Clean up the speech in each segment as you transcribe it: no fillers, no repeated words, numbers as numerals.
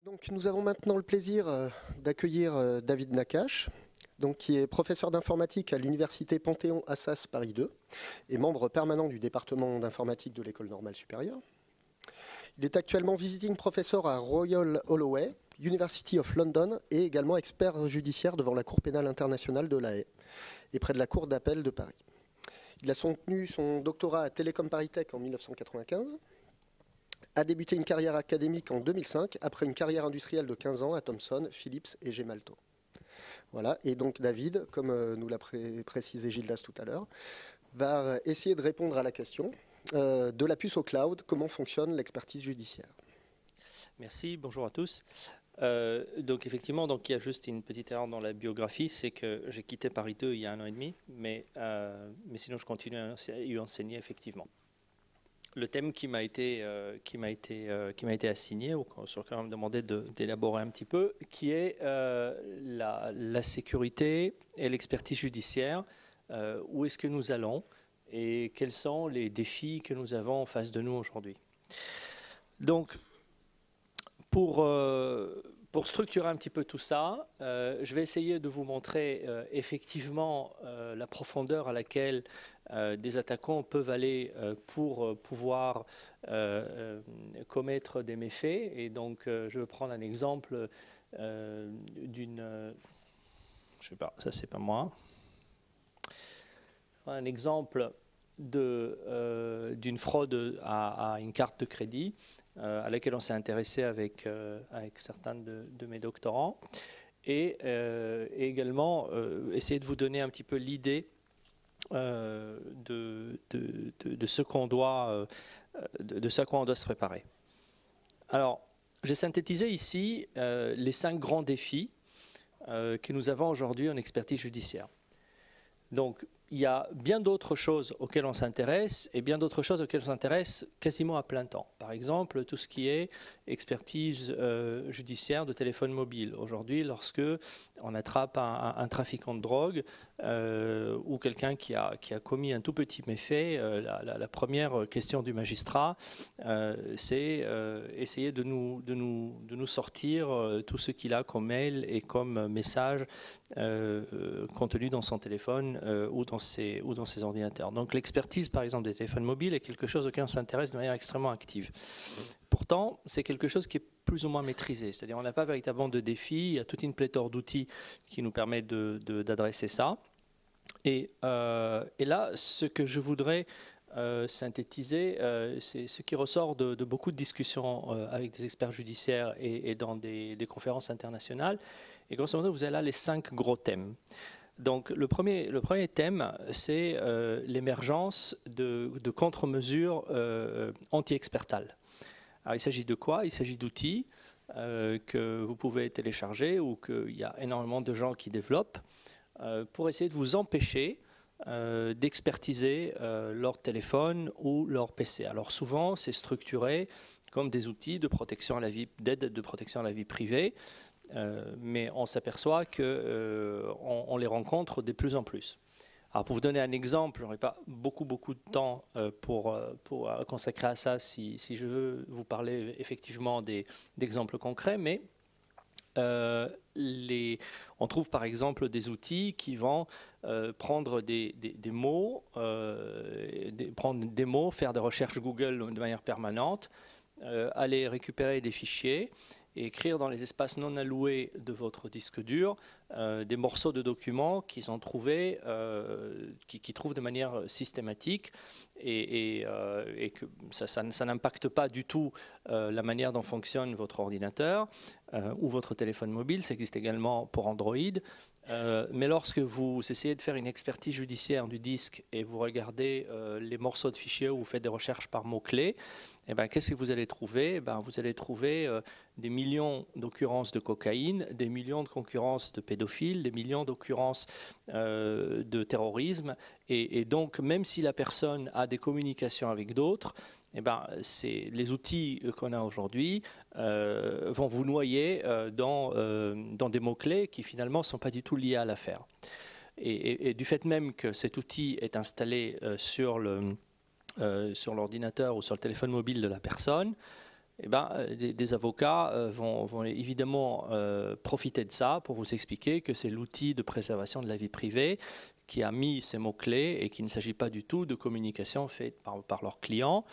Donc, nous avons maintenant le plaisir d'accueillir David Nakache, donc, qui est professeur d'informatique à l'université Panthéon-Assas Paris 2 et membre permanent du département d'informatique de l'École normale supérieure. Il est actuellement visiting professor à Royal Holloway, University of London, et également expert judiciaire devant la Cour pénale internationale de La Haye et près de la Cour d'appel de Paris. Il a soutenu son doctorat à Télécom Paris Tech en 1995, a débuté une carrière académique en 2005, après une carrière industrielle de 15 ans à Thomson, Philips et Gemalto. Voilà, et donc David, comme nous l'a précisé Gildas tout à l'heure, va essayer de répondre à la question de la puce au cloud, comment fonctionne l'expertise judiciaire. Merci, bonjour à tous. Donc effectivement, il y a juste une petite erreur dans la biographie, c'est que j'ai quitté Paris 2 il y a 1 an et demi, mais sinon je continue à y enseigner effectivement. Le thème qui m'a été assigné, ou sur lequel on m'a demandé d'élaborer un petit peu, qui est la sécurité et l'expertise judiciaire. Où est-ce que nous allons et quels sont les défis que nous avons en face de nous aujourd'hui. Donc, pour structurer un petit peu tout ça, je vais essayer de vous montrer effectivement la profondeur à laquelle des attaquants peuvent aller pour pouvoir commettre des méfaits. Et donc, je vais prendre un exemple d'une... je sais pas, ça c'est pas moi. Un exemple d'une fraude à une carte de crédit à laquelle on s'est intéressé avec certains de mes doctorants, et également essayer de vous donner un petit peu l'idée de ce qu'on doit, de ce à quoi on doit se préparer. Alors, j'ai synthétisé ici les 5 grands défis que nous avons aujourd'hui en expertise judiciaire. Donc, il y a bien d'autres choses auxquelles on s'intéresse et bien d'autres choses auxquelles on s'intéresse quasiment à plein temps. Par exemple, tout ce qui est expertise judiciaire de téléphone mobile. Aujourd'hui, lorsque on attrape un trafiquant de drogue ou quelqu'un qui a commis un tout petit méfait, la première question du magistrat, c'est essayer de nous sortir tout ce qu'il a comme mail et comme message contenu dans son téléphone ou dans ses ordinateurs. Donc l'expertise, par exemple, des téléphones mobiles est quelque chose auquel on s'intéresse de manière extrêmement active. Pourtant, c'est quelque chose qui est plus ou moins maîtrisé. C'est-à-dire qu'on n'a pas véritablement de défi. Il y a toute une pléthore d'outils qui nous permettent d'adresser ça. Et là, ce que je voudrais synthétiser, c'est ce qui ressort de beaucoup de discussions avec des experts judiciaires et dans des conférences internationales. Et grosso modo, vous avez là les 5 gros thèmes. Donc le premier thème, c'est l'émergence de contre-mesures anti-expertales. Alors il s'agit de quoi? Il s'agit d'outils que vous pouvez télécharger ou qu'il y a énormément de gens qui développent pour essayer de vous empêcher d'expertiser leur téléphone ou leur PC. Alors souvent, c'est structuré comme des outils de protection à la vie, d'aide de protection à la vie privée. Mais on s'aperçoit qu'on les rencontre de plus en plus. Alors pour vous donner un exemple, je n'aurai pas beaucoup de temps pour consacrer à ça si je veux vous parler effectivement d'exemples concrets, mais on trouve par exemple des outils qui vont prendre des mots, faire des recherches Google de manière permanente, aller récupérer des fichiers et écrire dans les espaces non alloués de votre disque dur des morceaux de documents qu'ils ont trouvés, qu'ils trouvent de manière systématique et que ça n'impacte pas du tout la manière dont fonctionne votre ordinateur ou votre téléphone mobile. Ça existe également pour Android. Mais lorsque vous essayez de faire une expertise judiciaire du disque et vous regardez les morceaux de fichiers où vous faites des recherches par mots-clés, eh ben, qu'est-ce que vous allez trouver? Vous allez trouver des millions d'occurrences de cocaïne, des millions de concurrences de pédophiles, des millions d'occurrences de terrorisme. Et donc, même si la personne a des communications avec d'autres, eh ben, les outils qu'on a aujourd'hui vont vous noyer dans des mots-clés qui finalement ne sont pas du tout liés à l'affaire. Et du fait même que cet outil est installé sur l'ordinateur ou sur le téléphone mobile de la personne, eh ben, des avocats vont évidemment profiter de ça pour vous expliquer que c'est l'outil de préservation de la vie privée qui a mis ces mots-clés et qu'il ne s'agit pas du tout de communication faite par leurs clients.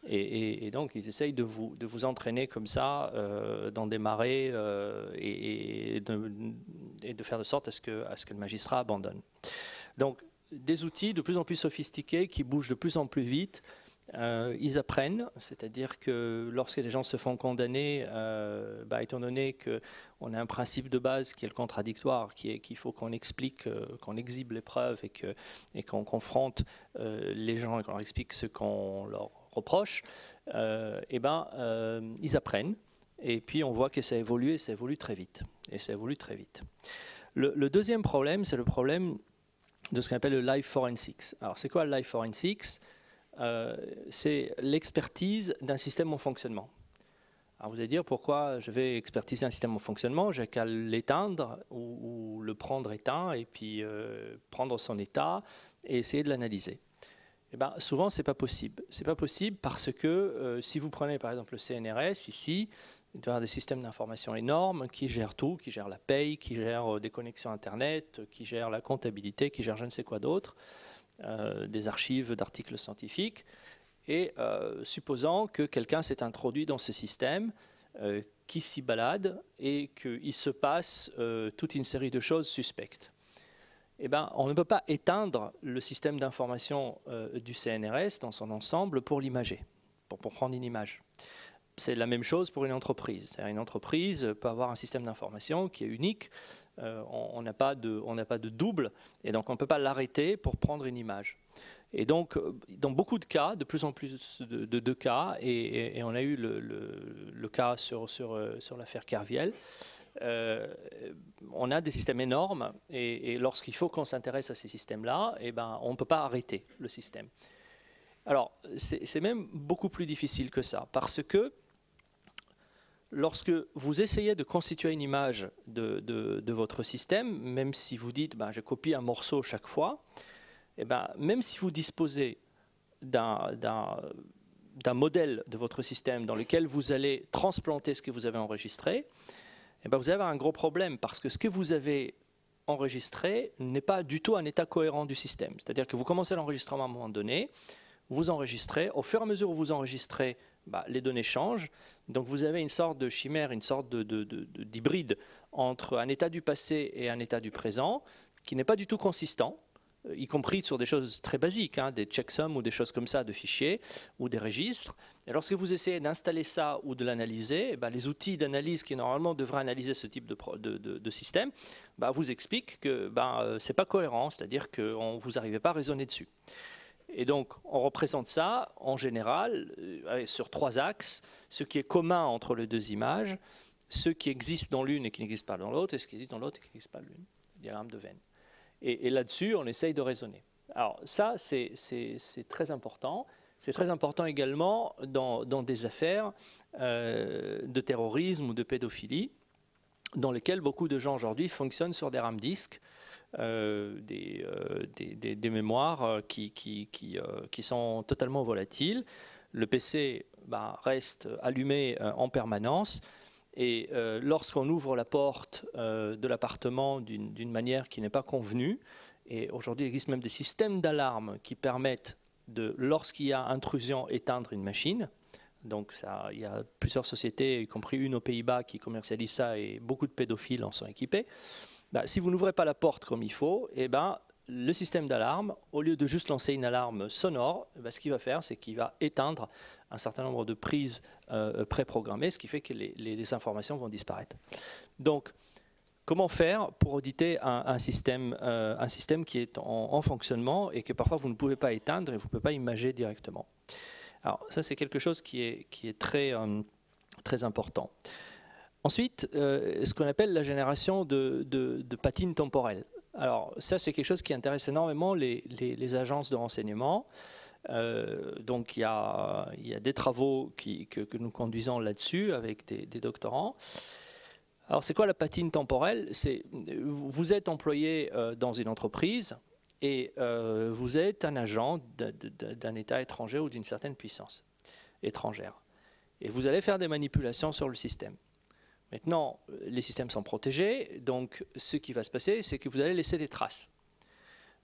Et donc, ils essayent de vous entraîner comme ça dans des marais et de faire de sorte à ce que le magistrat abandonne. Donc, des outils de plus en plus sophistiqués qui bougent de plus en plus vite. Ils apprennent, c'est-à-dire que lorsque les gens se font condamner, étant donné qu'on a un principe de base qui est le contradictoire, qui est qu'il faut qu'on explique, qu'on exhibe les preuves et qu'on confronte les gens et qu'on leur explique ce qu'on leur reproche, ils apprennent. Et puis on voit que ça évolue et ça évolue très vite. Le deuxième problème, c'est le problème de ce qu'on appelle le live forensics. Alors c'est quoi le live forensics ? C'est l'expertise d'un système en fonctionnement. Alors vous allez dire pourquoi je vais expertiser un système en fonctionnement, j'ai qu'à l'éteindre ou le prendre éteint et puis prendre son état et essayer de l'analyser. Eh bien, souvent c'est pas possible. C'est pas possible parce que si vous prenez par exemple le CNRS ici, il doit y avoir des systèmes d'information énormes qui gèrent tout, qui gèrent la paye, qui gèrent des connexions Internet, qui gèrent la comptabilité, qui gèrent je ne sais quoi d'autre. Des archives d'articles scientifiques, et supposant que quelqu'un s'est introduit dans ce système, qui s'y balade et qu'il se passe toute une série de choses suspectes. Eh ben, on ne peut pas éteindre le système d'information du CNRS dans son ensemble pour l'imager, pour prendre une image. C'est la même chose pour une entreprise. Une entreprise peut avoir un système d'information qui est unique. On n'a pas de double, et donc on ne peut pas l'arrêter pour prendre une image. Et donc, dans beaucoup de cas, de plus en plus de cas, et on a eu le cas sur l'affaire Kerviel, on a des systèmes énormes, et lorsqu'il faut qu'on s'intéresse à ces systèmes-là, on ne peut pas arrêter le système. Alors, c'est même beaucoup plus difficile que ça, parce que lorsque vous essayez de constituer une image de votre système, même si vous dites je copie un morceau chaque fois, même si vous disposez d'un modèle de votre système dans lequel vous allez transplanter ce que vous avez enregistré, vous avez un gros problème parce que ce que vous avez enregistré n'est pas du tout un état cohérent du système. C'est-à-dire que vous commencez l'enregistrement à un moment donné, vous enregistrez, au fur et à mesure où vous enregistrez, les données changent, donc vous avez une sorte de chimère, une sorte d'hybride entre un état du passé et un état du présent qui n'est pas du tout consistant, y compris sur des choses très basiques, des checksums ou des choses comme ça, de fichiers ou des registres. Et lorsque vous essayez d'installer ça ou de l'analyser, les outils d'analyse qui normalement devraient analyser ce type de système vous expliquent que ce n'est pas cohérent, c'est-à-dire que vous n'arrivez pas à raisonner dessus. Et donc, on représente ça, en général, sur 3 axes, ce qui est commun entre les 2 images, ce qui existe dans l'une et qui n'existe pas dans l'autre, et ce qui existe dans l'autre et qui n'existe pas dans l'une, diagramme de Venn. Et là-dessus, on essaye de raisonner. Alors ça, c'est très important. C'est très important également dans des affaires de terrorisme ou de pédophilie, dans lesquelles beaucoup de gens aujourd'hui fonctionnent sur des RAM disques, des mémoires qui sont totalement volatiles. Le PC reste allumé en permanence, et lorsqu'on ouvre la porte de l'appartement d'une manière qui n'est pas convenue, et aujourd'hui il existe même des systèmes d'alarme qui permettent lorsqu'il y a intrusion, éteindre une machine. Donc il y a plusieurs sociétés, y compris une aux Pays-Bas, qui commercialisent ça, et beaucoup de pédophiles en sont équipés. Si vous n'ouvrez pas la porte comme il faut, le système d'alarme, au lieu de juste lancer une alarme sonore, ce qu'il va faire, c'est qu'il va éteindre un certain nombre de prises préprogrammées, ce qui fait que les informations vont disparaître. Donc, comment faire pour auditer un système qui est en fonctionnement et que parfois vous ne pouvez pas éteindre et vous ne pouvez pas imager directement? Alors, ça, c'est quelque chose qui est très, très important. Ensuite, ce qu'on appelle la génération de patines temporelles. Alors ça, c'est quelque chose qui intéresse énormément les agences de renseignement. Donc il y a des travaux que nous conduisons là-dessus avec des doctorants. Alors c'est quoi la patine temporelle? Vous êtes employé dans une entreprise et vous êtes un agent d'un État étranger ou d'une certaine puissance étrangère. Et vous allez faire des manipulations sur le système. Maintenant, les systèmes sont protégés, donc ce qui va se passer, c'est que vous allez laisser des traces.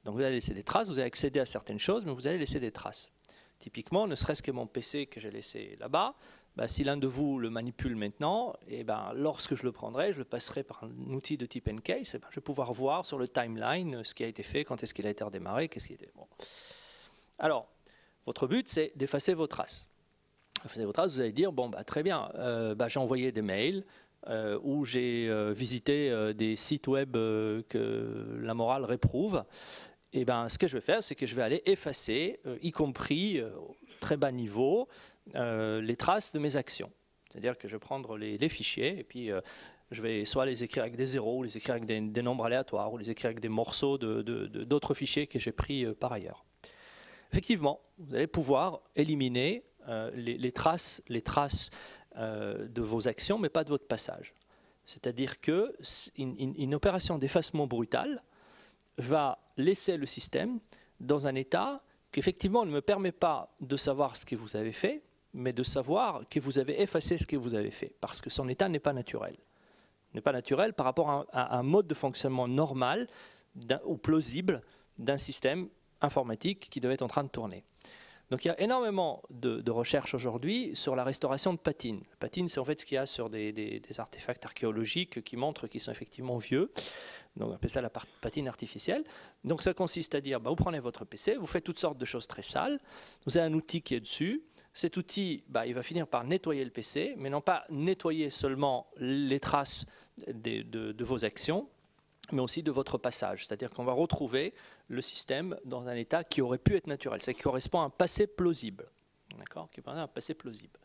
Donc vous allez laisser des traces, vous allez accéder à certaines choses, mais vous allez laisser des traces. Typiquement, ne serait-ce que mon PC que j'ai laissé là-bas, ben, si l'un de vous le manipule maintenant, et ben, lorsque je le prendrai, je le passerai par un outil de type Encase, et ben, je vais pouvoir voir sur le timeline ce qui a été fait, quand est-ce qu'il a été redémarré, qu'est-ce qui était bon. Alors, votre but, c'est d'effacer vos traces. Effacer vos traces, vous allez dire, bon, bah, très bien, j'ai envoyé des mails, où j'ai visité des sites web que la morale réprouve. Et ben, ce que je vais faire, c'est que je vais aller effacer, y compris au très bas niveau, les traces de mes actions. C'est-à-dire que je vais prendre les fichiers et puis je vais soit les écrire avec des zéros, ou les écrire avec des nombres aléatoires, ou les écrire avec des morceaux d'autres fichiers que j'ai pris par ailleurs. Effectivement, vous allez pouvoir éliminer les traces de vos actions, mais pas de votre passage. C'est-à-dire qu'une opération d'effacement brutal va laisser le système dans un état qui effectivement ne me permet pas de savoir ce que vous avez fait, mais de savoir que vous avez effacé ce que vous avez fait, parce que son état n'est pas naturel. N'est pas naturel par rapport à un mode de fonctionnement normal ou plausible d'un système informatique qui devait être en train de tourner. Donc il y a énormément de recherches aujourd'hui sur la restauration de patines. Patines, c'est en fait ce qu'il y a sur des artefacts archéologiques qui montrent qu'ils sont effectivement vieux. Donc on appelle ça la patine artificielle. Donc ça consiste à dire, vous prenez votre PC, vous faites toutes sortes de choses très sales, vous avez un outil qui est dessus. Cet outil, il va finir par nettoyer le PC, mais non pas nettoyer seulement les traces de vos actions, mais aussi de votre passage. C'est-à-dire qu'on va retrouver le système dans un état qui aurait pu être naturel, c'est-à-dire qui correspond à un passé plausible. D'accord ? Qui correspond à un passé plausible.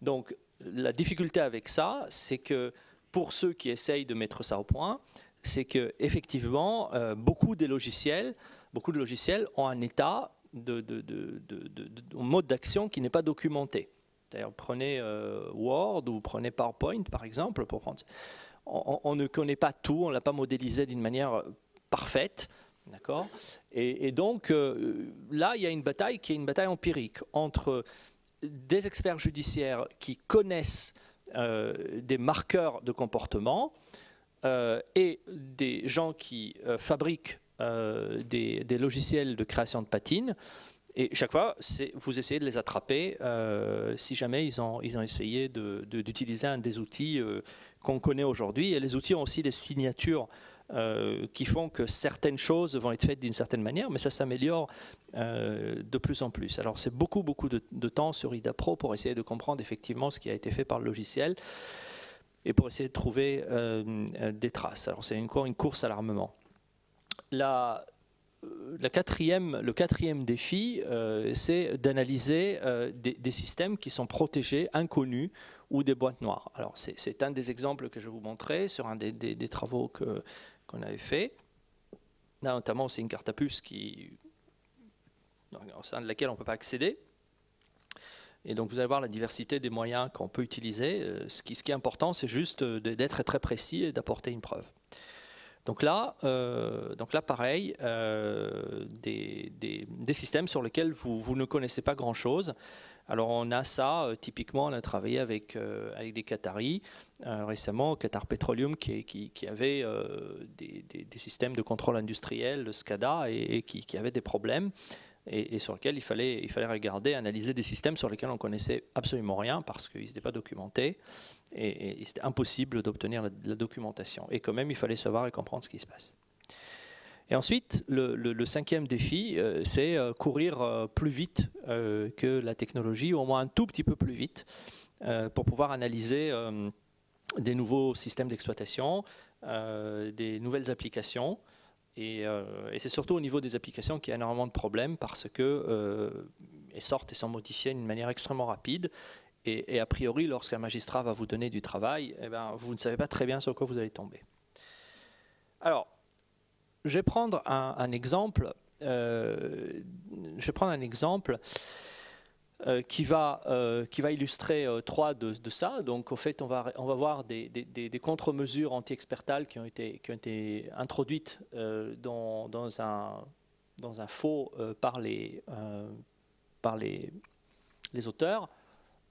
Donc la difficulté avec ça, c'est que pour ceux qui essayent de mettre ça au point, c'est qu'effectivement, beaucoup de logiciels ont un état de mode d'action qui n'est pas documenté. D'ailleurs, prenez Word ou prenez PowerPoint, par exemple, pour prendre... On ne connaît pas tout, on ne l'a pas modélisé d'une manière parfaite. D'accord ? Et donc, là, il y a une bataille qui est une bataille empirique entre des experts judiciaires qui connaissent des marqueurs de comportement et des gens qui fabriquent des logiciels de création de patines. Et chaque fois, vous essayez de les attraper si jamais ils ont essayé d'utiliser un des outils qu'on connaît aujourd'hui. Et les outils ont aussi des signatures qui font que certaines choses vont être faites d'une certaine manière, mais ça s'améliore de plus en plus. Alors c'est beaucoup de temps sur IDAPRO pour essayer de comprendre effectivement ce qui a été fait par le logiciel et pour essayer de trouver des traces. Alors c'est encore une course à l'armement. Le quatrième défi, c'est d'analyser des systèmes qui sont protégés, inconnus, ou des boîtes noires. Alors c'est un des exemples que je vais vous montrer sur un des travaux qu'on avait fait. Là, notamment, c'est une carte à puce au sein de laquelle on ne peut pas accéder. Et donc vous allez voir la diversité des moyens qu'on peut utiliser. Ce qui est important, c'est juste d'être très précis et d'apporter une preuve. Donc là pareil, des systèmes sur lesquels vous ne connaissez pas grand-chose. Alors on a ça, typiquement on a travaillé avec des Qataris récemment, Qatar Petroleum qui avait des systèmes de contrôle industriel, le SCADA, et qui avait des problèmes. Et sur lesquels il fallait regarder, analyser des systèmes sur lesquels on ne connaissait absolument rien parce qu'ils n'étaient pas documentés et c'était impossible d'obtenir la documentation. Et quand même, il fallait savoir et comprendre ce qui se passe. Et ensuite, le cinquième défi, c'est courir plus vite que la technologie, ou au moins un tout petit peu plus vite, pour pouvoir analyser des nouveaux systèmes d'exploitation, des nouvelles applications. Et c'est surtout au niveau des applications qu'il y a énormément de problèmes parce qu'elles sortent et sont modifiées d'une manière extrêmement rapide. Et a priori, lorsqu'un magistrat va vous donner du travail, vous ne savez pas très bien sur quoi vous allez tomber. Alors, je vais prendre un exemple. Qui va illustrer trois de ça. Donc, au fait, on va voir des contre-mesures anti-expertales qui ont été introduites dans un faux par les auteurs.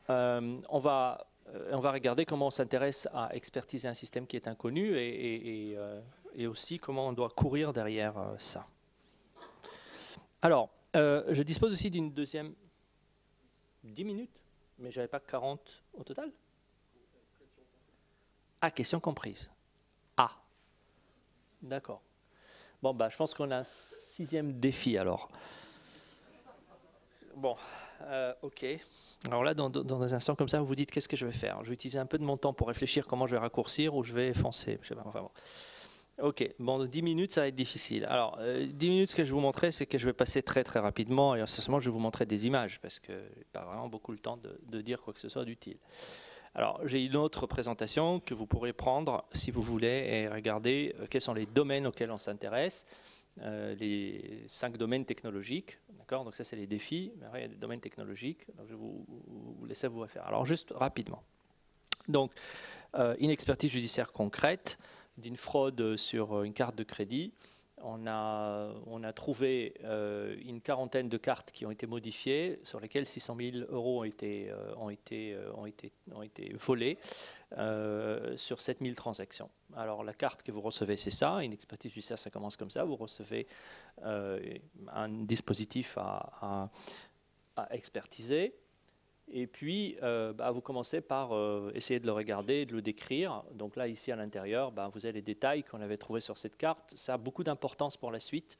on va regarder comment on s'intéresse à expertiser un système qui est inconnu et aussi comment on doit courir derrière ça. Alors, je dispose aussi d'une deuxième 10 minutes, mais je n'avais pas 40 au total. Ah, question comprise. Ah, d'accord. Bon, bah, je pense qu'on a un 6e défi alors. Bon, ok. Alors là, dans des instants comme ça, vous vous dites qu'est-ce que je vais faire? Je vais utiliser un peu de mon temps pour réfléchir comment je vais raccourcir ou je vais foncer. Je sais pas, enfin bon. Ok, bon, 10 minutes, ça va être difficile. Alors, 10 minutes, ce que je vais vous montrer, c'est que je vais passer très très rapidement et essentiellement, je vais vous montrer des images parce que je n'ai pas vraiment beaucoup le temps de dire quoi que ce soit d'utile. Alors, j'ai une autre présentation que vous pourrez prendre si vous voulez et regarder quels sont les domaines auxquels on s'intéresse, les 5 domaines technologiques. D'accord, donc ça, c'est les défis. Mais après, il y a des domaines technologiques. Donc, je vais vous laisser vous faire. Alors, juste rapidement. Donc, une expertise judiciaire concrète d'une fraude sur une carte de crédit. On a trouvé une quarantaine de cartes qui ont été modifiées, sur lesquelles 600 000 € ont été volés sur 7 000 transactions. Alors la carte que vous recevez, c'est ça, une expertise judiciaire, ça commence comme ça, vous recevez un dispositif à expertiser. Et puis, vous commencez par essayer de le regarder, de le décrire. Donc là, ici à l'intérieur, vous avez les détails qu'on avait trouvés sur cette carte. Ça a beaucoup d'importance pour la suite,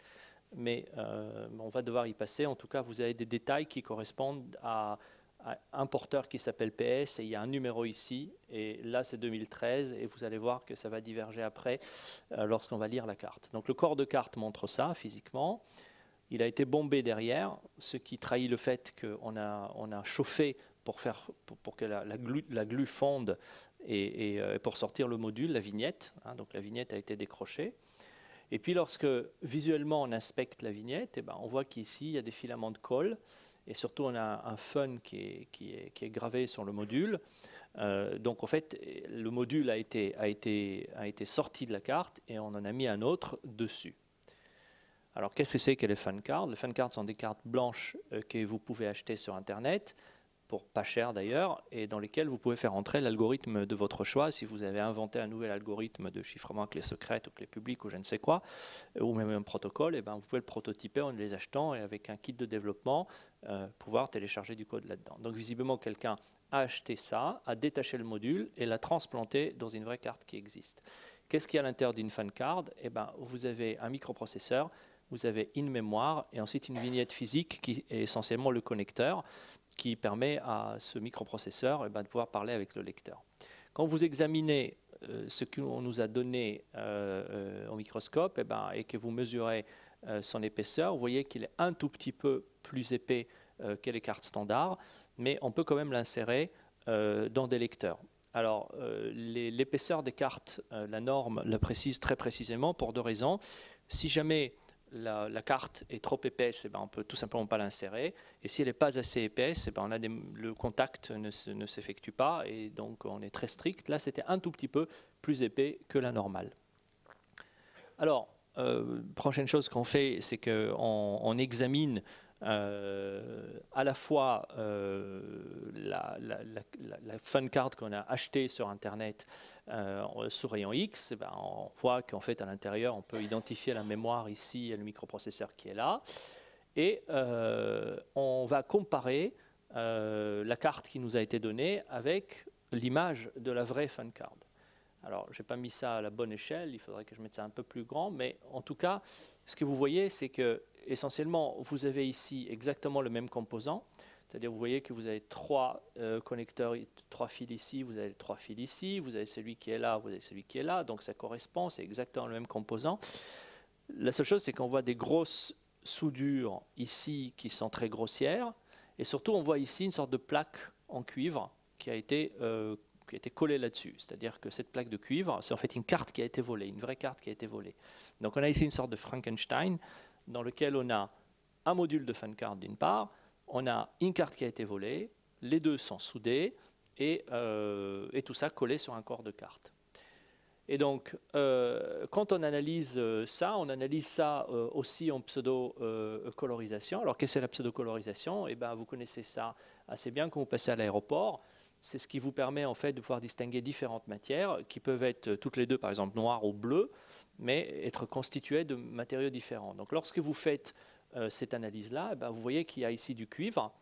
mais on va devoir y passer. En tout cas, vous avez des détails qui correspondent à un porteur qui s'appelle PS, et il y a un numéro ici, et là c'est 2013, et vous allez voir que ça va diverger après lorsqu'on va lire la carte. Donc le corps de carte montre ça physiquement. Il a été bombé derrière, ce qui trahit le fait qu'on a chauffé pour que la glu fonde et pour sortir le module, la vignette. Donc la vignette a été décrochée. Et puis lorsque visuellement on inspecte la vignette, on voit qu'ici il y a des filaments de colle et surtout on a un fun qui est gravé sur le module. Donc en fait le module a été sorti de la carte et on en a mis un autre dessus. Alors, qu'est-ce que c'est que les fun cards? Les fun cards sont des cartes blanches que vous pouvez acheter sur Internet, pour pas cher d'ailleurs, et dans lesquelles vous pouvez faire entrer l'algorithme de votre choix. Si vous avez inventé un nouvel algorithme de chiffrement clé secrète ou clé publique ou je ne sais quoi, ou même un protocole, vous pouvez le prototyper en les achetant et avec un kit de développement, pouvoir télécharger du code là-dedans. Donc, visiblement, quelqu'un a acheté ça, a détaché le module et l'a transplanté dans une vraie carte qui existe. Qu'est-ce qu'il y a à l'intérieur d'une fun card? Vous avez un microprocesseur, vous avez une mémoire et ensuite une vignette physique qui est essentiellement le connecteur qui permet à ce microprocesseur de pouvoir parler avec le lecteur. Quand vous examinez ce qu'on nous a donné au microscope et que vous mesurez son épaisseur, vous voyez qu'il est un tout petit peu plus épais que les cartes standards, mais on peut quand même l'insérer dans des lecteurs. Alors, l'épaisseur des cartes, la norme le précise très précisément pour 2 raisons. Si jamais la carte est trop épaisse, on ne peut tout simplement pas l'insérer. Et si elle n'est pas assez épaisse, le contact ne s'effectue pas et donc on est très strict. Là, c'était un tout petit peu plus épais que la normale. Alors, prochaine chose qu'on fait, c'est qu'on examine à la fois la fun card qu'on a achetée sur Internet sous rayon X, on voit qu'en fait à l'intérieur on peut identifier la mémoire ici et le microprocesseur qui est là, et on va comparer la carte qui nous a été donnée avec l'image de la vraie fun card. Alors, je n'ai pas mis ça à la bonne échelle, il faudrait que je mette ça un peu plus grand, mais en tout cas, ce que vous voyez, c'est que essentiellement, vous avez ici exactement le même composant, c'est-à-dire vous voyez que vous avez 3 connecteurs, 3 fils ici, vous avez 3 fils ici, vous avez celui qui est là, vous avez celui qui est là, donc ça correspond, c'est exactement le même composant. La seule chose, c'est qu'on voit des grosses soudures ici qui sont très grossières, et surtout on voit ici une sorte de plaque en cuivre qui a été collée là-dessus. C'est-à-dire que cette plaque de cuivre, c'est en fait une carte qui a été volée, une vraie carte qui a été volée. Donc on a ici une sorte de Frankenstein dans lequel on a un module de fun card d'une part, on a une carte qui a été volée, les deux sont soudés et tout ça collé sur un corps de carte. Et donc, quand on analyse ça aussi en pseudo-colorisation. Alors, qu'est-ce que c'est la pseudo-colorisation? Vous connaissez ça assez bien quand vous passez à l'aéroport. C'est ce qui vous permet en fait de pouvoir distinguer différentes matières qui peuvent être toutes les deux, par exemple, noires ou bleues, mais être constituées de matériaux différents. Donc lorsque vous faites cette analyse-là, vous voyez qu'il y a ici du cuivre.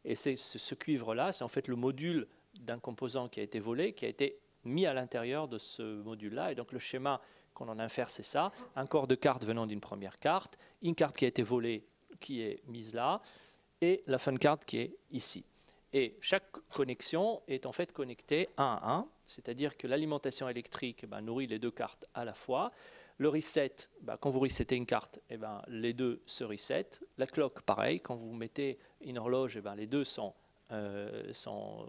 Et ce cuivre-là, c'est en fait le module d'un composant qui a été volé, qui a été mis à l'intérieur de ce module-là. Et donc le schéma qu'on en infère, c'est ça. Un corps de carte venant d'une première carte, une carte qui a été volée, qui est mise là, et la fun card qui est ici. Et chaque connexion est en fait connectée 1 à 1, c'est-à-dire que l'alimentation électrique nourrit les deux cartes à la fois. Le reset, quand vous resettez une carte, les deux se reset. La clock, pareil, quand vous mettez une horloge, les deux sont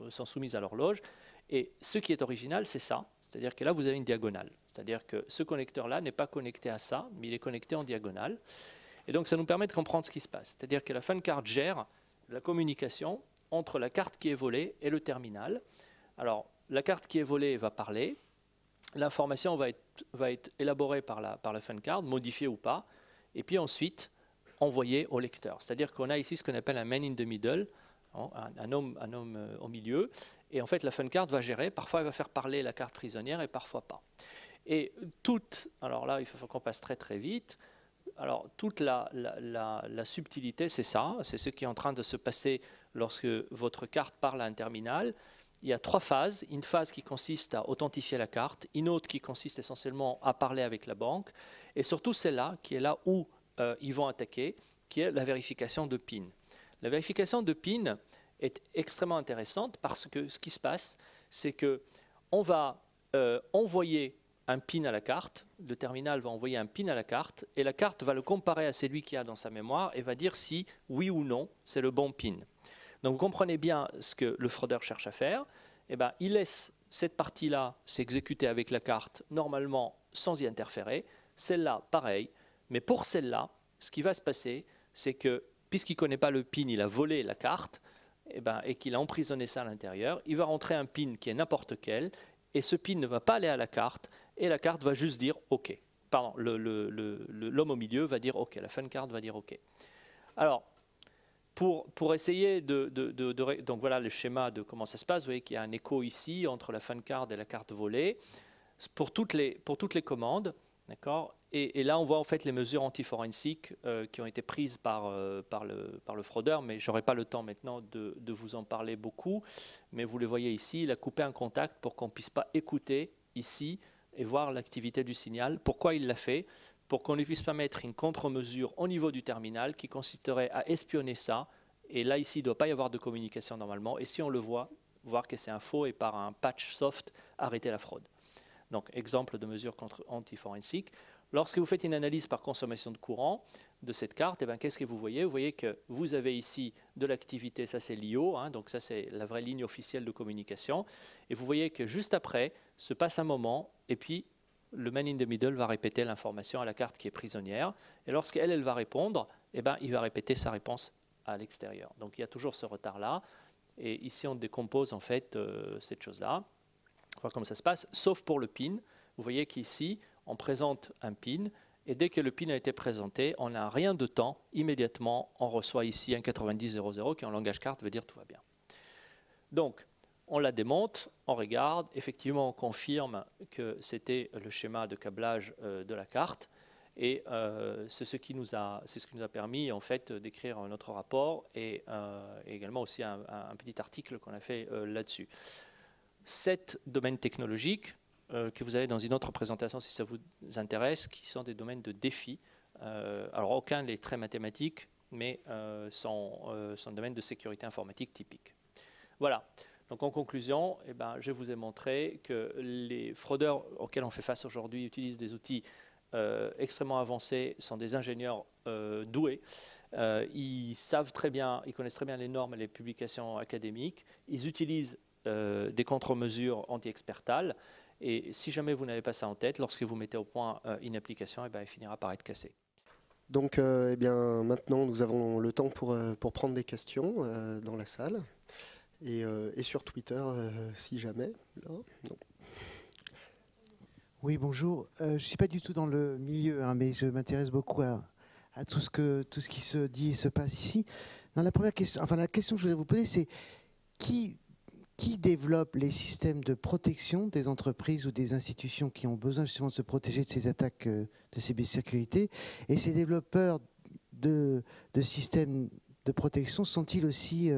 soumises à l'horloge. Et ce qui est original, c'est ça, c'est-à-dire que là, vous avez une diagonale. C'est-à-dire que ce connecteur-là n'est pas connecté à ça, mais il est connecté en diagonale. Et donc, ça nous permet de comprendre ce qui se passe. C'est-à-dire que la fun card gère la communication entre la carte qui est volée et le terminal. Alors, la carte qui est volée va parler. L'information va être élaborée par la fun card, modifiée ou pas, et puis ensuite envoyée au lecteur. C'est-à-dire qu'on a ici ce qu'on appelle un man in the middle, un homme au milieu, et en fait la fun card va gérer. Parfois elle va faire parler la carte prisonnière et parfois pas. Et alors là il faut qu'on passe très très vite. Alors toute la subtilité, c'est ça, c'est ce qui est en train de se passer lorsque votre carte parle à un terminal. Il y a 3 phases. Une phase qui consiste à authentifier la carte, une autre qui consiste essentiellement à parler avec la banque, et surtout celle-là, qui est là où ils vont attaquer, qui est la vérification de PIN. La vérification de PIN est extrêmement intéressante parce que ce qui se passe, c'est qu'on va envoyer un PIN à la carte, le terminal va envoyer un PIN à la carte, et la carte va le comparer à celui qu'il y a dans sa mémoire et va dire si, oui ou non, c'est le bon PIN. Donc vous comprenez bien ce que le fraudeur cherche à faire. Il laisse cette partie-là s'exécuter avec la carte normalement sans y interférer. Celle-là, pareil. Mais pour celle-là, ce qui va se passer, c'est que puisqu'il ne connaît pas le PIN, il a volé la carte et qu'il a emprisonné ça à l'intérieur, il va rentrer un PIN qui est n'importe quel et ce PIN ne va pas aller à la carte et la carte va juste dire OK. Pardon, l'homme au milieu va dire OK, la fun card va dire OK. Alors, pour essayer donc voilà le schéma de comment ça se passe. Vous voyez qu'il y a un écho ici entre la fun card et la carte volée pour toutes les commandes, d'accord. Et là on voit en fait les mesures antiforensiques qui ont été prises par le fraudeur, mais j'aurai pas le temps maintenant de vous en parler beaucoup. Mais vous le voyez ici, il a coupé un contact pour qu'on puisse pas écouter ici et voir l'activité du signal. Pourquoi il l'a fait? Pour qu'on ne puisse pas mettre une contre-mesure au niveau du terminal qui consisterait à espionner ça. Et là, ici, il ne doit pas y avoir de communication normalement. Et si on le voit, voir que c'est un faux et par un patch soft, arrêter la fraude. Donc, exemple de mesure antiforensique. Lorsque vous faites une analyse par consommation de courant de cette carte, qu'est-ce que vous voyez? Vous voyez que vous avez ici de l'activité, ça c'est l'IO, donc ça c'est la vraie ligne officielle de communication. Et vous voyez que juste après, se passe un moment, et puis le man in the middle va répéter l'information à la carte qui est prisonnière. Et lorsqu'elle va répondre, il va répéter sa réponse à l'extérieur. Donc il y a toujours ce retard-là. Et ici, on décompose en fait cette chose-là. On va voir comment ça se passe, sauf pour le PIN. Vous voyez qu'ici, on présente un PIN. Et dès que le PIN a été présenté, on n'a rien de temps. Immédiatement, on reçoit ici un 9000 qui en langage carte veut dire tout va bien. Donc, on la démonte, on regarde, effectivement on confirme que c'était le schéma de câblage de la carte et c'est ce qui nous a permis en fait d'écrire notre rapport et également aussi un petit article qu'on a fait là-dessus. 7 domaines technologiques que vous avez dans une autre présentation si ça vous intéresse, qui sont des domaines de défis. Alors aucun n'est très mathématique, mais sont domaines de sécurité informatique typiques. Voilà. Donc en conclusion, je vous ai montré que les fraudeurs auxquels on fait face aujourd'hui utilisent des outils extrêmement avancés, sont des ingénieurs doués. Ils savent très bien, ils connaissent très bien les normes et les publications académiques. Ils utilisent des contre-mesures anti-expertales. Et si jamais vous n'avez pas ça en tête, lorsque vous mettez au point une application, il finira par être cassé. Donc maintenant, nous avons le temps pour prendre des questions dans la salle. Et sur Twitter, si jamais. Là, non. Oui, bonjour. Je ne suis pas du tout dans le milieu, mais je m'intéresse beaucoup à tout ce qui se dit et se passe ici. Dans la première question, la question que je voudrais vous poser, c'est qui développe les systèmes de protection des entreprises ou des institutions qui ont besoin justement de se protéger de ces attaques de cybersécurité? Et ces développeurs de systèmes de protection sont-ils aussi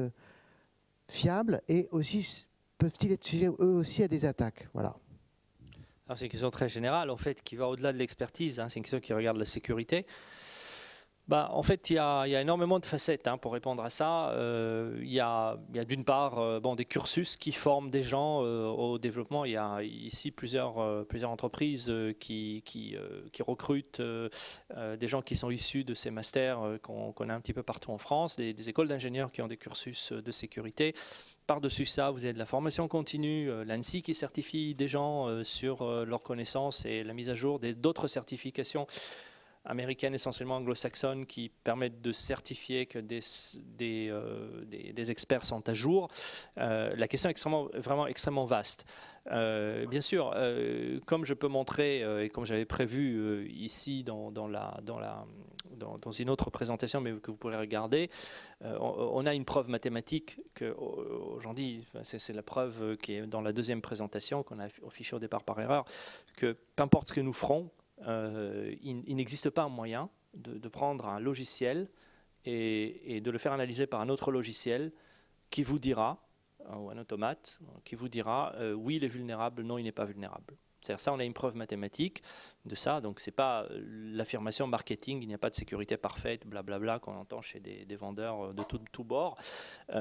fiables et aussi peuvent-ils être sujets eux aussi à des attaques? Voilà. C'est une question très générale, en fait, qui va au-delà de l'expertise. C'est une question qui regarde la sécurité. En fait, il y a énormément de facettes pour répondre à ça. Il y a d'une part des cursus qui forment des gens au développement. Il y a ici plusieurs entreprises qui recrutent des gens qui sont issus de ces masters qu'on a un petit peu partout en France, des écoles d'ingénieurs qui ont des cursus de sécurité. Par-dessus ça, vous avez de la formation continue, l'ANSSI qui certifie des gens sur leurs connaissances et la mise à jour d'autres certifications américaines, essentiellement anglo-saxonnes, qui permettent de certifier que des experts sont à jour. La question est vraiment extrêmement vaste. Bien sûr, comme je peux montrer, et comme j'avais prévu ici dans une autre présentation, mais que vous pourrez regarder, on a une preuve mathématique que aujourd'hui, c'est la preuve qui est dans la deuxième présentation qu'on a affichée au départ par erreur, que peu importe ce que nous ferons, il n'existe pas un moyen de prendre un logiciel et de le faire analyser par un autre logiciel qui vous dira, ou un automate, qui vous dira oui, il est vulnérable, non, il n'est pas vulnérable. C'est-à-dire ça, on a une preuve mathématique de ça, donc ce n'est pas l'affirmation marketing, il n'y a pas de sécurité parfaite, blablabla, qu'on entend chez des vendeurs de tout bord,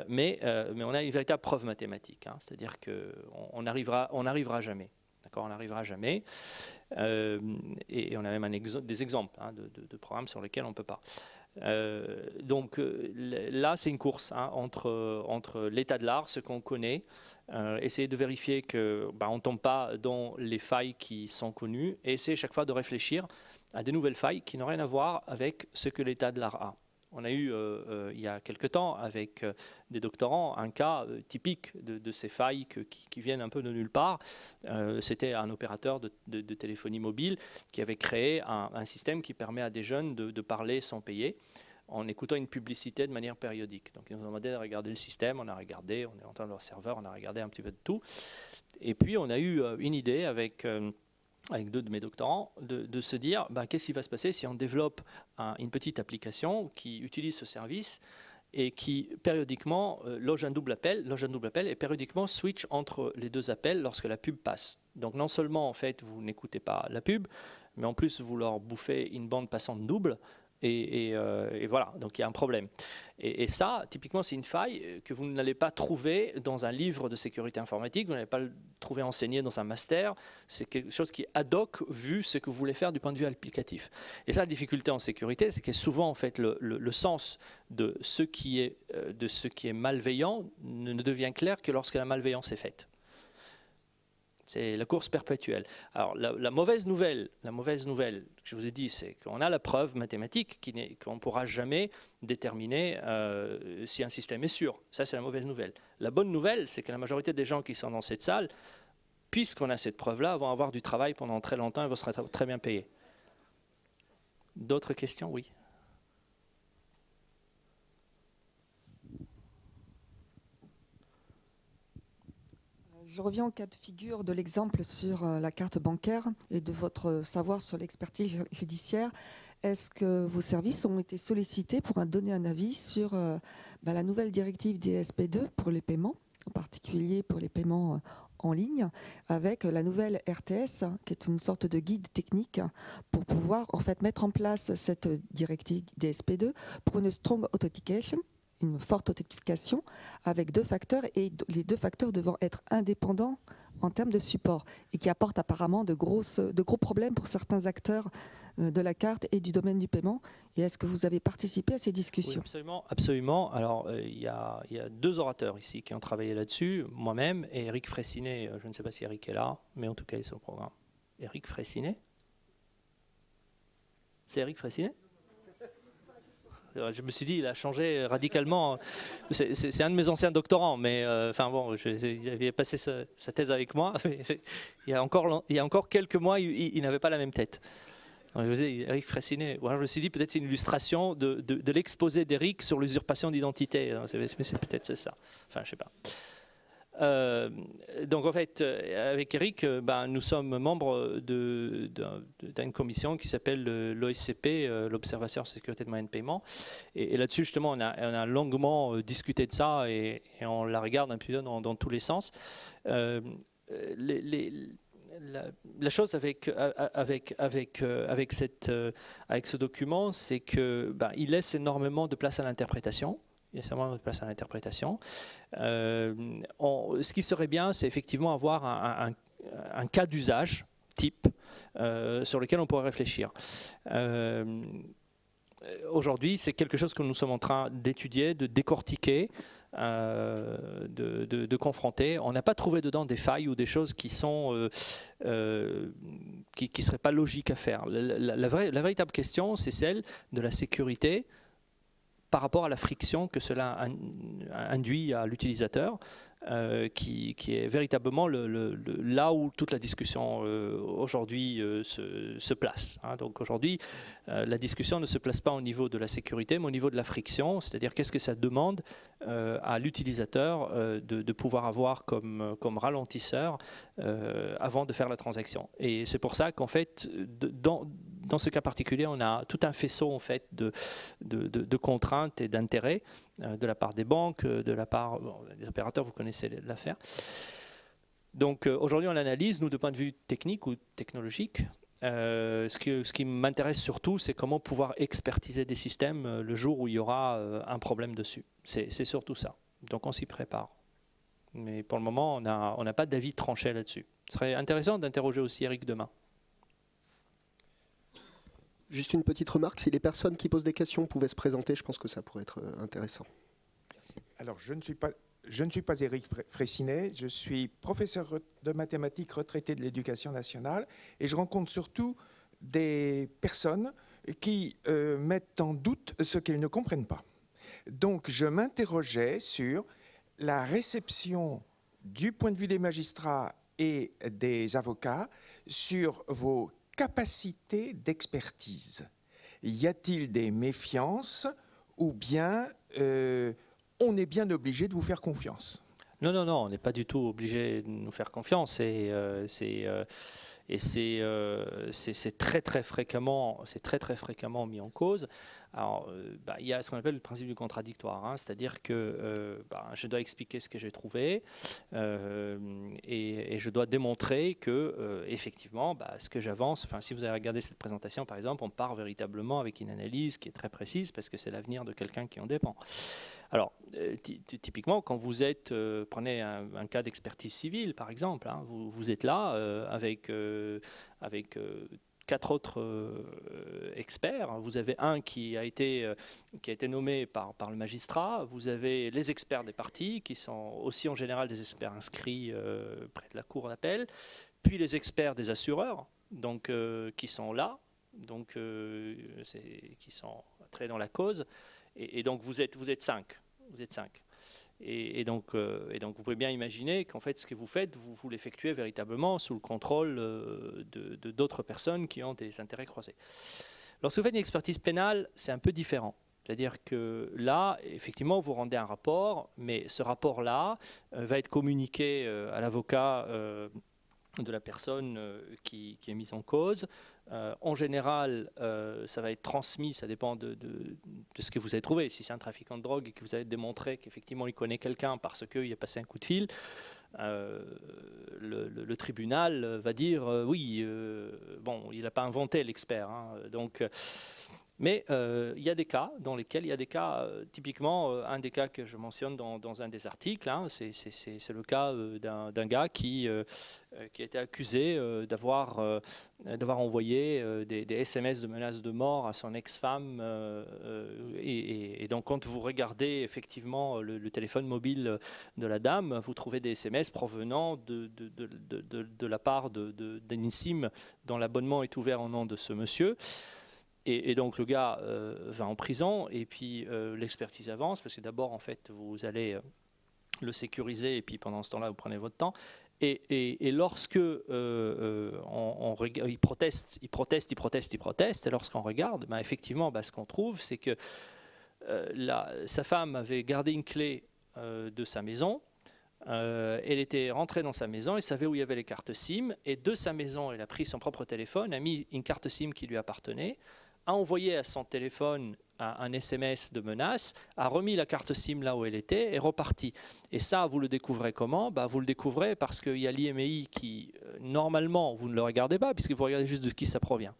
mais on a une véritable preuve mathématique, c'est-à-dire qu'on n'arrivera jamais. On n'arrivera jamais. Et on a même des exemples de programmes sur lesquels on ne peut pas. Donc là, c'est une course entre l'état de l'art, ce qu'on connaît, essayer de vérifier qu'on ne tombe pas dans les failles qui sont connues, et essayer chaque fois de réfléchir à de nouvelles failles qui n'ont rien à voir avec ce que l'état de l'art a. On a eu, il y a quelque temps, avec des doctorants, un cas typique de ces failles qui viennent un peu de nulle part. C'était un opérateur de téléphonie mobile qui avait créé un système qui permet à des jeunes de parler sans payer, en écoutant une publicité de manière périodique. Donc ils nous ont demandé de regarder le système, on a regardé, on est entré dans leur serveur, on a regardé un petit peu de tout. Et puis on a eu une idée avec deux de mes doctorants, de se dire qu'est-ce qui va se passer si on développe une petite application qui utilise ce service et qui périodiquement loge un double appel et périodiquement switch entre les deux appels lorsque la pub passe. Donc non seulement en fait vous n'écoutez pas la pub, mais en plus vous leur bouffez une bande passante double. Et voilà, donc il y a un problème. Et ça, typiquement, c'est une faille que vous n'allez pas trouver dans un livre de sécurité informatique, vous n'allez pas le trouver enseigné dans un master, c'est quelque chose qui est ad hoc vu ce que vous voulez faire du point de vue applicatif. Et ça, la difficulté en sécurité, c'est que souvent, en fait, le sens de ce qui est malveillant ne devient clair que lorsque la malveillance est faite. C'est la course perpétuelle. Alors la mauvaise nouvelle que je vous ai dit, c'est qu'on a la preuve mathématique qu'on ne pourra jamais déterminer si un système est sûr. Ça, c'est la mauvaise nouvelle. La bonne nouvelle, c'est que la majorité des gens qui sont dans cette salle, puisqu'on a cette preuve-là, vont avoir du travail pendant très longtemps et vont se très bien payés. D'autres questions? Oui. Je reviens au cas de figure de l'exemple sur la carte bancaire et de votre savoir sur l'expertise judiciaire. Est-ce que vos services ont été sollicités pour donner un avis sur la nouvelle directive DSP2 pour les paiements, en particulier pour les paiements en ligne, avec la nouvelle RTS, qui est une sorte de guide technique pour pouvoir en fait mettre en place cette directive DSP2 pour une strong authentication, une forte authentification avec 2 facteurs, et les 2 facteurs devant être indépendants en termes de support, et qui apportent apparemment de gros problèmes pour certains acteurs de la carte et du domaine du paiement. Et est-ce que vous avez participé à ces discussions? Oui, absolument. Alors, il y a 2 orateurs ici qui ont travaillé là-dessus, moi-même et Eric Fraissinet. Je ne sais pas si Eric est là, mais en tout cas, il est sur le programme. Eric Fraissinet? C'est Eric Fraissinet? Je me suis dit, il a changé radicalement. C'est un de mes anciens doctorants, mais enfin bon, il avait passé sa thèse avec moi. Il y a encore quelques mois, il n'avait pas la même tête. Eric Freycinet. Je me suis dit peut-être c'est une illustration de l'exposé d'Eric sur l'usurpation d'identité. C'est peut-être ça. Enfin, je sais pas. Donc en fait, avec Eric, nous sommes membres d'une commission qui s'appelle l'OSCP, l'Observatoire Sécurité de moyens de paiement. Et là-dessus, justement, on a longuement discuté de ça et on la regarde un peu dans tous les sens. La chose avec ce document, c'est qu'il laisse énormément de place à l'interprétation. Il y a certainement de place à l'interprétation. Ce qui serait bien, c'est effectivement avoir un cas d'usage type sur lequel on pourrait réfléchir. Aujourd'hui, c'est quelque chose que nous sommes en train d'étudier, de décortiquer, de confronter. On n'a pas trouvé dedans des failles ou des choses qui sont qui seraient pas logiques à faire. La véritable question, c'est celle de la sécurité par rapport à la friction que cela induit à l'utilisateur, qui est véritablement là où toute la discussion aujourd'hui se place. Donc aujourd'hui, la discussion ne se place pas au niveau de la sécurité, mais au niveau de la friction, c'est-à-dire qu'est-ce que ça demande à l'utilisateur de pouvoir avoir comme ralentisseur avant de faire la transaction. Et c'est pour ça qu'en fait, dans ce cas particulier, on a tout un faisceau en fait, de contraintes et d'intérêts de la part des banques, de la part des opérateurs, vous connaissez l'affaire. Donc aujourd'hui, on l'analyse, nous, de point de vue technique ou technologique. Ce qui m'intéresse surtout, c'est comment pouvoir expertiser des systèmes le jour où il y aura un problème dessus. C'est surtout ça. Donc on s'y prépare. Mais pour le moment, on n'a pas d'avis tranché là-dessus. Ce serait intéressant d'interroger aussi Eric demain. Juste une petite remarque, si les personnes qui posent des questions pouvaient se présenter, je pense que ça pourrait être intéressant. Alors, je ne suis pas Eric Freycinet, je suis professeur de mathématiques retraité de l'éducation nationale et je rencontre surtout des personnes qui mettent en doute ce qu'elles ne comprennent pas. Donc, je m'interrogeais sur la réception du point de vue des magistrats et des avocats sur vos capacité d'expertise. Y a-t-il des méfiances ou bien on est bien obligé de vous faire confiance? Non, on n'est pas du tout obligé de nous faire confiance. Et c'est très fréquemment mis en cause. Alors, il y a ce qu'on appelle le principe du contradictoire, c'est-à-dire que je dois expliquer ce que j'ai trouvé et je dois démontrer que effectivement, ce que j'avance, si vous avez regardé cette présentation par exemple, on part véritablement avec une analyse qui est très précise parce que c'est l'avenir de quelqu'un qui en dépend. Alors, typiquement, quand vous êtes, prenez un cas d'expertise civile par exemple, vous êtes là avec 4 autres experts. Vous avez un qui a été nommé par le magistrat. Vous avez les experts des parties, qui sont aussi en général des experts inscrits près de la cour d'appel. Puis les experts des assureurs, donc, qui sont là, donc, qui sont très dans la cause. Et donc vous êtes 5. Vous êtes 5. Et donc vous pouvez bien imaginer qu'en fait, ce que vous faites, vous l'effectuez véritablement sous le contrôle d'autres personnes qui ont des intérêts croisés. Lorsque vous faites une expertise pénale, c'est un peu différent. C'est-à-dire que là, effectivement, vous rendez un rapport, mais ce rapport-là va être communiqué à l'avocat de la personne qui est mise en cause. En général, ça va être transmis, ça dépend de ce que vous avez trouvé. Si c'est un trafiquant de drogue et que vous avez démontré qu'effectivement il connaît quelqu'un parce qu'il a passé un coup de fil, le tribunal va dire oui, bon, il n'a pas inventé l'expert. Donc, mais il y a des cas dans lesquels, typiquement, un des cas que je mentionne dans un des articles, c'est le cas d'un gars qui a été accusé d'avoir envoyé des SMS de menaces de mort à son ex-femme. Et donc, quand vous regardez effectivement le téléphone mobile de la dame, vous trouvez des SMS provenant de la part d'Enissim, dont l'abonnement est ouvert au nom de ce monsieur. Et donc le gars va en prison et puis l'expertise avance parce que d'abord en fait vous allez le sécuriser, et puis pendant ce temps-là, vous prenez votre temps. Et lorsque il proteste, et lorsqu'on regarde, ben effectivement, ben, ce qu'on trouve, c'est que sa femme avait gardé une clé de sa maison. Elle était rentrée dans sa maison, elle savait où il y avait les cartes SIM, et de sa maison, elle a pris son propre téléphone, a mis une carte SIM qui lui appartenait, a envoyé à son téléphone un SMS de menace, a remis la carte SIM là où elle était et reparti. Et ça, vous le découvrez comment? Bah, vous le découvrez parce qu'il y a l'IMEI qui, normalement, vous ne le regardez pas, puisque vous regardez juste de qui ça provient.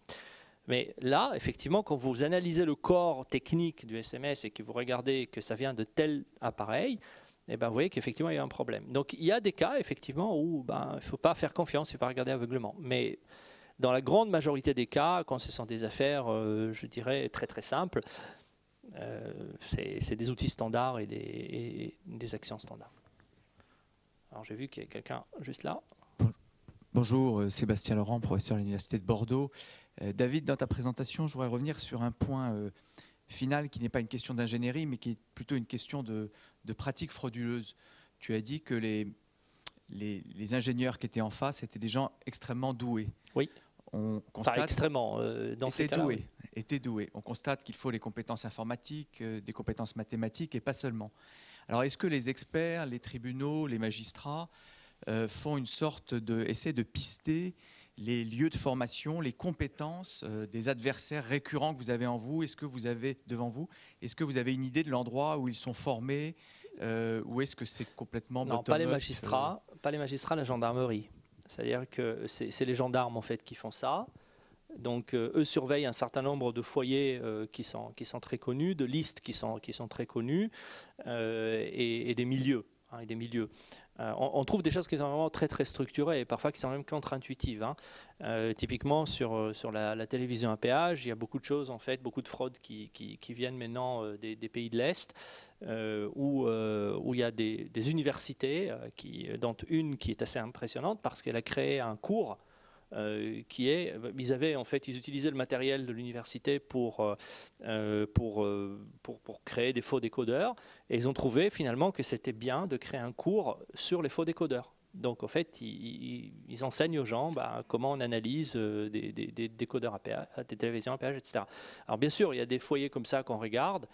Mais là, effectivement, quand vous analysez le corps technique du SMS et que vous regardez que ça vient de tel appareil, eh ben, vous voyez qu'effectivement, il y a un problème. Donc, il y a des cas, effectivement, où ben, il ne faut pas faire confiance, il ne faut pas regarder aveuglement. Mais dans la grande majorité des cas, quand ce sont des affaires, je dirais, très très simples, c'est des outils standards et des actions standards. Alors j'ai vu qu'il y a quelqu'un juste là. Bonjour, Sébastien Laurent, professeur à l'Université de Bordeaux. David, dans ta présentation, je voudrais revenir sur un point final qui n'est pas une question d'ingénierie, mais qui est plutôt une question de pratique frauduleuse. Tu as dit que les ingénieurs qui étaient en face étaient des gens extrêmement doués. Oui. On constate, pas extrêmement, dans ces cas-là. Étaient doués. On constate qu'il faut les compétences informatiques, des compétences mathématiques et pas seulement. Alors, est-ce que les experts, les tribunaux, les magistrats font une sorte essaient de pister les lieux de formation, les compétences des adversaires récurrents que vous avez en vous? Est-ce que vous avez devant vous? Est-ce que vous avez une idée de l'endroit où ils sont formés ou est-ce que c'est complètement non, pas les magistrats, pas les magistrats, la gendarmerie. C'est-à-dire que c'est les gendarmes en fait qui font ça. Donc eux surveillent un certain nombre de foyers qui sont très connus, de listes qui sont très connues et des milieux. Hein, et des milieux. On trouve des choses qui sont vraiment très très structurées et parfois qui sont même contre-intuitives. Hein. Typiquement sur la télévision à péage, il y a beaucoup de choses en fait, beaucoup de fraudes qui viennent maintenant des pays de l'Est, où il y a des universités, dont une qui est assez impressionnante parce qu'elle a créé un cours ils utilisaient le matériel de l'université pour créer des faux décodeurs, et ils ont trouvé finalement que c'était bien de créer un cours sur les faux décodeurs. Donc en fait, ils enseignent aux gens comment on analyse des décodeurs à péage, des télévisions à péage, etc. Alors bien sûr, il y a des foyers comme ça qu'on regarde.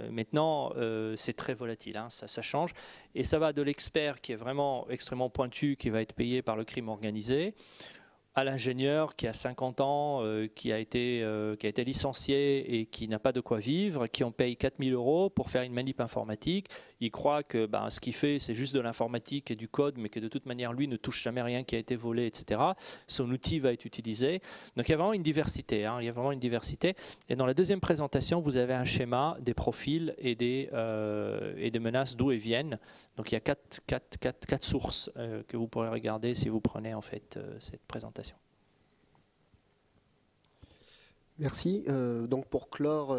Maintenant, c'est très volatile, hein, ça change. Et ça va de l'expert qui est vraiment extrêmement pointu, qui va être payé par le crime organisé, à l'ingénieur qui a 50 ans, qui a été licencié et qui n'a pas de quoi vivre, qui en paye 4 000 € pour faire une manip informatique. Il croit que ce qu'il fait, c'est juste de l'informatique et du code, mais que de toute manière, lui ne touche jamais rien qui a été volé, etc. Son outil va être utilisé. Donc il y a vraiment une diversité. Hein, il y a vraiment une diversité. Et dans la deuxième présentation, vous avez un schéma des profils et des menaces d'où elles viennent. Donc il y a quatre sources que vous pourrez regarder si vous prenez en fait cette présentation. Merci. Donc pour clore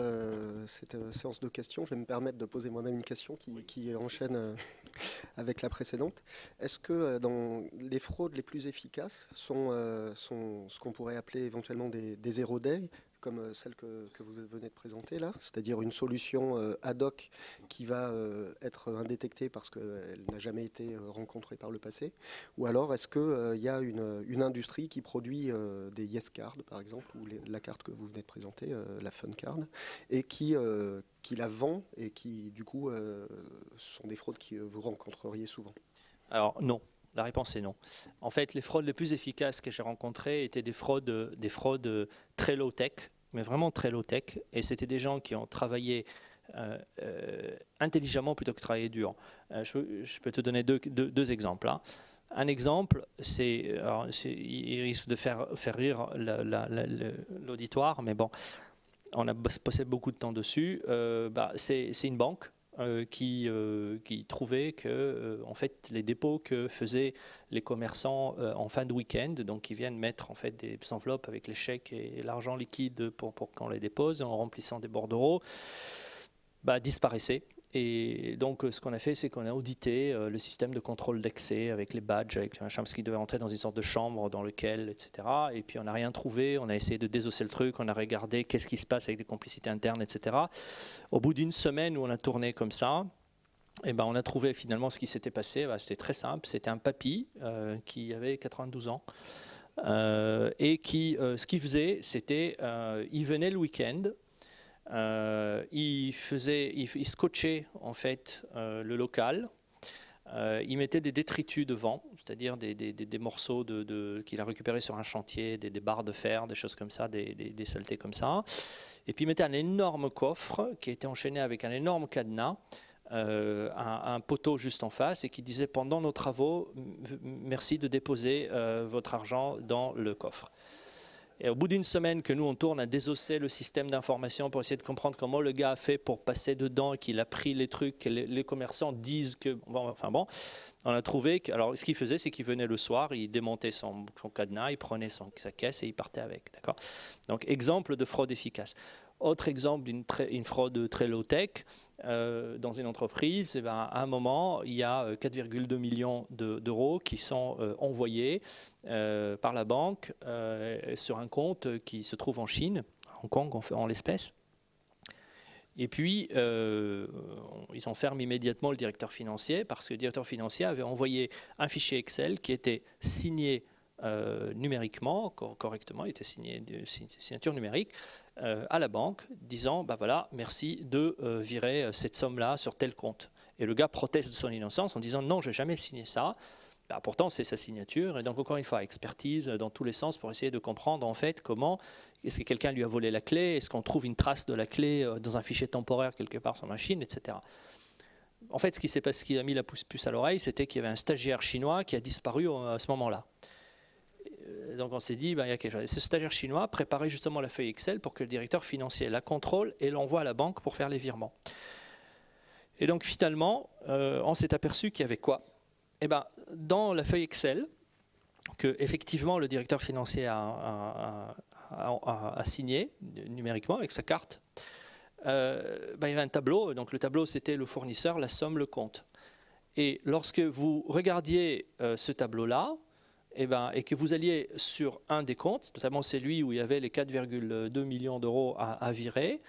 cette séance de questions, je vais me permettre de poser moi-même une question qui enchaîne avec la précédente. Est-ce que dans les fraudes les plus efficaces sont ce qu'on pourrait appeler éventuellement des zero day, comme celle que vous venez de présenter là, c'est-à-dire une solution ad hoc qui va être indétectée parce qu'elle n'a jamais été rencontrée par le passé, ou alors est-ce qu'il y a une industrie qui produit des yes cards par exemple, ou la carte que vous venez de présenter, la fun card, et qui la vend et qui du coup sont des fraudes que vous rencontreriez souvent? Alors non. La réponse est non. En fait, les fraudes les plus efficaces que j'ai rencontrées étaient des fraudes très low-tech, mais vraiment très low-tech. Et c'était des gens qui ont travaillé intelligemment plutôt que travailler dur. Je peux te donner deux exemples. Hein. Un exemple, il risque de faire rire l'auditoire, mais bon, on a passé beaucoup de temps dessus. C'est une banque qui trouvait que en fait, les dépôts que faisaient les commerçants en fin de week-end, donc qui viennent mettre en fait des enveloppes avec les chèques et l'argent liquide pour qu'on les dépose en remplissant des bordereaux, disparaissaient. Et donc, ce qu'on a fait, c'est qu'on a audité le système de contrôle d'accès avec les badges, avec les machins, parce qu'ils devaient rentrer dans une sorte de chambre dans lequel, etc. Et puis, on n'a rien trouvé. On a essayé de désosser le truc. On a regardé qu'est-ce qui se passe avec des complicités internes, etc. Au bout d'une semaine où on a tourné comme ça, Et ben, on a trouvé finalement ce qui s'était passé. C'était très simple. C'était un papy qui avait 92 ans et qui, ce qu'il faisait, c'était, il venait le week-end, il scotchait en fait le local. Il mettait des détritus devant, c'est-à-dire des morceaux qu'il a récupérés sur un chantier, des barres de fer, des choses comme ça, des saletés comme ça. Et puis il mettait un énorme coffre qui était enchaîné avec un énorme cadenas, un poteau juste en face, et qui disait pendant nos travaux, merci de déposer votre argent dans le coffre. Et au bout d'une semaine que nous on tourne à désosser le système d'information pour essayer de comprendre comment le gars a fait pour passer dedans et qu'il a pris les trucs, que les commerçants disent que... Bon, enfin bon, on a trouvé que... Alors ce qu'il faisait, c'est qu'il venait le soir, il démontait son cadenas, il prenait sa caisse et il partait avec. D'accord ? Donc exemple de fraude efficace. Autre exemple d'une fraude très low-tech, dans une entreprise, à un moment, il y a 4,2 millions d'euros qui sont envoyés par la banque sur un compte qui se trouve en Chine, à Hong Kong en l'espèce. Et puis, ils enferment immédiatement le directeur financier parce que le directeur financier avait envoyé un fichier Excel qui était signé numériquement, correctement, il était signé de signature numérique, à la banque, disant bah voilà, merci de virer cette somme-là sur tel compte. Et le gars proteste de son innocence en disant non, je n'ai jamais signé ça. Bah, pourtant, c'est sa signature. Et donc, encore une fois, expertise dans tous les sens pour essayer de comprendre en fait comment est-ce que quelqu'un lui a volé la clé, est-ce qu'on trouve une trace de la clé dans un fichier temporaire quelque part sur machine, etc. En fait, ce qui s'est passé, ce qui a mis la puce à l'oreille, c'était qu'il y avait un stagiaire chinois qui a disparu à ce moment-là. Donc on s'est dit, il y a quelque chose. Et ce stagiaire chinois préparait justement la feuille Excel pour que le directeur financier la contrôle et l'envoie à la banque pour faire les virements. Et donc finalement, on s'est aperçu qu'il y avait quoi? Eh ben, dans la feuille Excel, que effectivement le directeur financier a signé numériquement avec sa carte, il y avait un tableau. Donc le tableau, c'était le fournisseur, la somme, le compte. Et lorsque vous regardiez ce tableau-là, et que vous alliez sur un des comptes, notamment celui où il y avait les 4,2 millions d'euros à virer,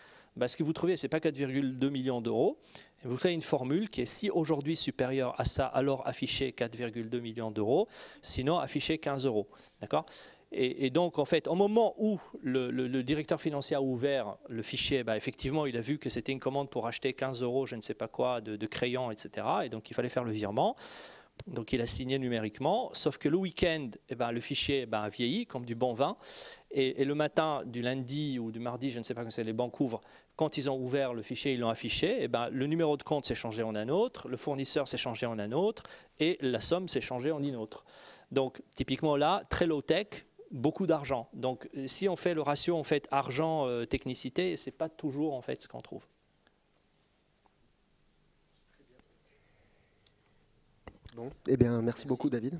ce que vous trouvez, ce n'est pas 4,2 millions d'euros. Vous créez une formule qui est si aujourd'hui supérieure à ça, alors affichez 4,2 millions d'euros, sinon affichez 15 euros. D'accord ? Et donc, en fait, au moment où le directeur financier a ouvert le fichier, effectivement, il a vu que c'était une commande pour acheter 15 euros, je ne sais pas quoi, de crayons, etc. Et donc, il fallait faire le virement. Donc il a signé numériquement, sauf que le week-end, le fichier a vieilli comme du bon vin. Et le matin du lundi ou du mardi, je ne sais pas quand les banques ouvrent, quand ils ont ouvert le fichier, ils l'ont affiché, le numéro de compte s'est changé en un autre, le fournisseur s'est changé en un autre, et la somme s'est changée en une autre. Donc typiquement là, très low-tech, beaucoup d'argent. Donc si on fait le ratio en fait, argent-technicité, ce n'est pas toujours en fait, ce qu'on trouve. Bon, eh bien, merci beaucoup David.